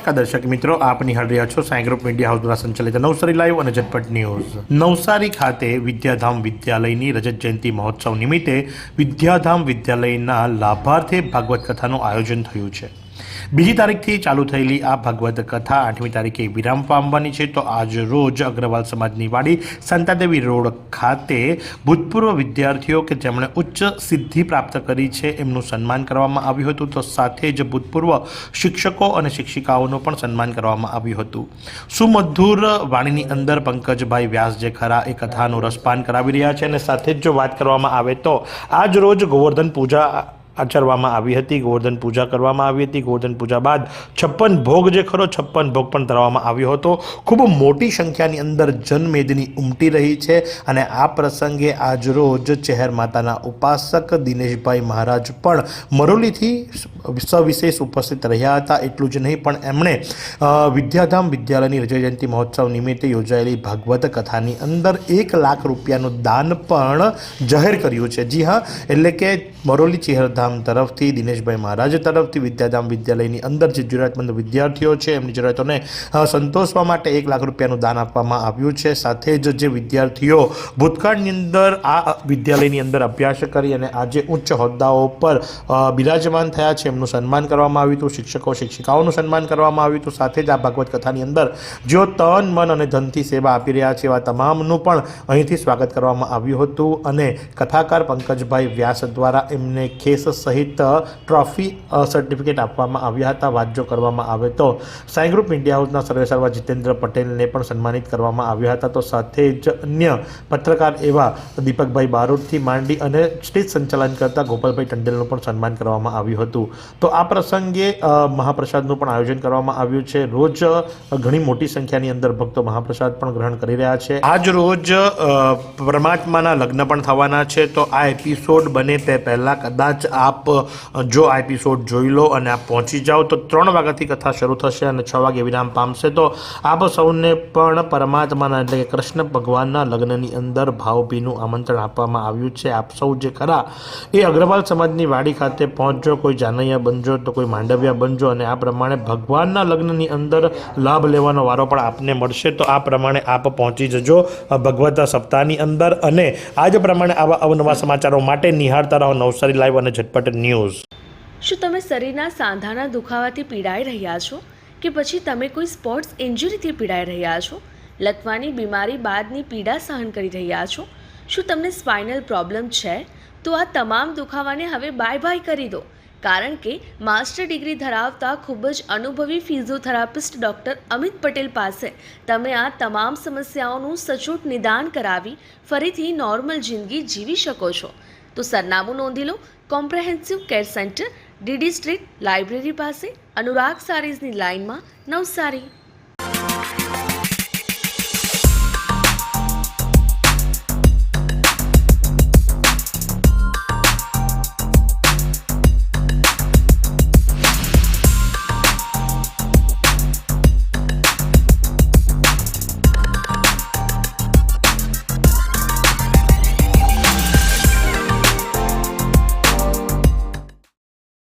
નમસ્કાર દર્શક મિત્રો, આપ નિહાળ રહ્યા છો સાઈ ગ્રુપ મીડિયા હાઉસ દ્વારા સંચાલિત નવસારી લાઈવ અને ઝટપટ ન્યૂઝ। નવસારી ખાતે વિદ્યાધામ વિદ્યાલયની રજત જયંતિ મહોત્સવ નિમિત્તે વિદ્યાધામ વિદ્યાલયના લાભાર્થે ભાગવત કથાનું આયોજન થયું છે। બીજી તારીખથી ચાલુ થયેલી આ ભાગવત કથા 8મી તારીખે વિરામ પામવાની છે। તો આજ રોજ અગ્રવાલ સમાજની વાડી શાંતાદેવી રોડ ખાતે ભૂતપૂર્વ વિદ્યાર્થીઓ કે જેમણે ઉચ્ચ સિદ્ધિ પ્રાપ્ત કરી છે એમનું સન્માન કરવામાં આવ્યું હતું। તો સાથે જ ભૂતપૂર્વ શિક્ષકો અને શિક્ષિકાઓનું પણ સન્માન કરવામાં આવ્યું હતું। સુમધુર વાણીની અંદર પંકજભાઈ વ્યાસ જે ખરા એ કથાનું રસપાન કરાવી રહ્યા છે। અને સાથે જ જો વાત કરવામાં આવે તો આજ રોજ ગોવર્ધન પૂજા આચરવામાં આવી હતી, ગોવર્ધન પૂજા કરવામાં આવી હતી। ગોવર્ધન પૂજા બાદ 56 ભોગ જે ખરો 56 ભોગ પણ ધરવામાં આવ્યો હતો। ખૂબ મોટી સંખ્યાની અંદર જનમેદની ઉમટી રહી છે અને આ પ્રસંગે આજ રોજ ચહેર માતાના ઉપાસક દિનેશભાઈ મહારાજ પણ મરોલીથી સવિશેષ ઉપસ્થિત રહ્યા હતા। એટલું જ નહીં પણ એમણે વિદ્યાધામ વિદ્યાલયની રજત જયંતિ મહોત્સવ નિમિત્તે યોજાયેલી ભાગવત કથાની અંદર 1 લાખ રૂપિયાનું દાન પણ જાહેર કર્યું છે। જી હા, એટલે કે મરોલી ચહેરધામ તરફથી દિનેશભાઈ મહારાજ તરફથી વિદ્યાધામ વિદ્યાલયની અંદર જે જરૂરિયાતમંદ વિદ્યાર્થીઓ છે એમની જરૂરિયાતોને સંતોષવા માટે 1 લાખ રૂપિયાનું દાન આપવામાં આવ્યું છે। સાથે જ જે વિદ્યાર્થીઓ ભૂતકાળની અંદર આ વિદ્યાલયની અંદર અભ્યાસ કરી અને આજે ઉચ્ચ હોદ્દાઓ પર બિરાજમાન થયા છે એમનું સન્માન કરવામાં આવ્યું હતું। શિક્ષકો શિક્ષિકાઓનું સન્માન કરવામાં આવ્યું હતું। સાથે જ આ ભાગવત કથાની અંદર જેઓ તન મન અને ધનથી સેવા આપી રહ્યા છે એવા તમામનું પણ અહીંથી સ્વાગત કરવામાં આવ્યું હતું। અને કથાકાર પંકજભાઈ વ્યાસ દ્વારા એમને ખેસ સહિત ટ્રોફી સર્ટિફિકેટ આપવામાં આવ્યા હતા। વાત જો કરવામાં આવે તો સાઈ ગ્રુપ મીડિયા હાઉસના સર્વેસર્વા જીતેન્દ્ર પટેલને પણ સન્માનિત કરવામાં આવ્યા હતા। તો સાથે જ અન્ય પત્રકાર એવા દીપકભાઈ બારોટથી માંડી અને સ્ટેજ સંચાલન કરતા ગોપાલભાઈ ટંડેલનું પણ સન્માન કરવામાં આવ્યું હતું। તો આ પ્રસંગે મહાપ્રસાદનું પણ આયોજન કરવામાં આવ્યું છે। રોજ ઘણી મોટી સંખ્યાની અંદર ભક્તો મહાપ્રસાદ પણ ગ્રહણ કરી રહ્યા છે। આજ રોજ પરમાત્માના લગ્ન પણ થવાના છે। તો આ એપિસોડ બને તે પહેલાં કદાચ આપ જો આ એપિસોડ જોઈ લો અને આપ પહોંચી જાઓ તો 3 વાગ્યાથી કથા શરૂ થશે અને 6 વાગે વિરામ પામશે। તો આપ સૌને પણ પરમાત્માના એટલે કે કૃષ્ણ ભગવાનના લગ્નની અંદર ભાવભીનું આમંત્રણ આપવામાં આવ્યું છે। આપ સૌ જે ખરા એ અગ્રવાલ સમાજની વાડી ખાતે પહોંચજો, કોઈ જાનૈયા બનજો તો કોઈ માંડવ્યા બનજો અને આ પ્રમાણે ભગવાનના લગ્નની અંદર લાભ લેવાનો વારો પણ આપને મળશે। તો આ પ્રમાણે આપ પહોંચી જજો ભગવત સપ્તાહની અંદર અને આજ પ્રમાણે આવા અવનવા સમાચારો માટે નિહાળતા રહો નવસારી લાઈવ અને ઝટપટ ન્યૂઝ। શું તમે શરીરના સાંધાના દુખાવાથી પીડાઈ રહ્યા છો કે પછી તમે કોઈ સ્પોર્ટ્સ ઇન્જરીથી પીડાઈ રહ્યા છો? લકવાની બીમારી બાદની પીડા સહન કરી રહ્યા છો? શું તમને સ્પાઇનલ પ્રોબ્લેમ છે? તો આ તમામ દુખાવાને હવે બાય બાય કરી દો, કારણ કે માસ્ટર ડિગ્રી ધરાવતા ખૂબ જ અનુભવી ફિઝિયોથેરાપિસ્ટ ડૉક્ટર અમિત પટેલ પાસે તમે આ તમામ સમસ્યાઓનું સચોટ નિદાન કરાવી ફરીથી નોર્મલ જિંદગી જીવી શકો છો। તો સરનામું નોંધી લો, comprehensive care centre, DD street, library પાસે, અનુરાગ સારીઝની લાઇનમાં, નવસારી।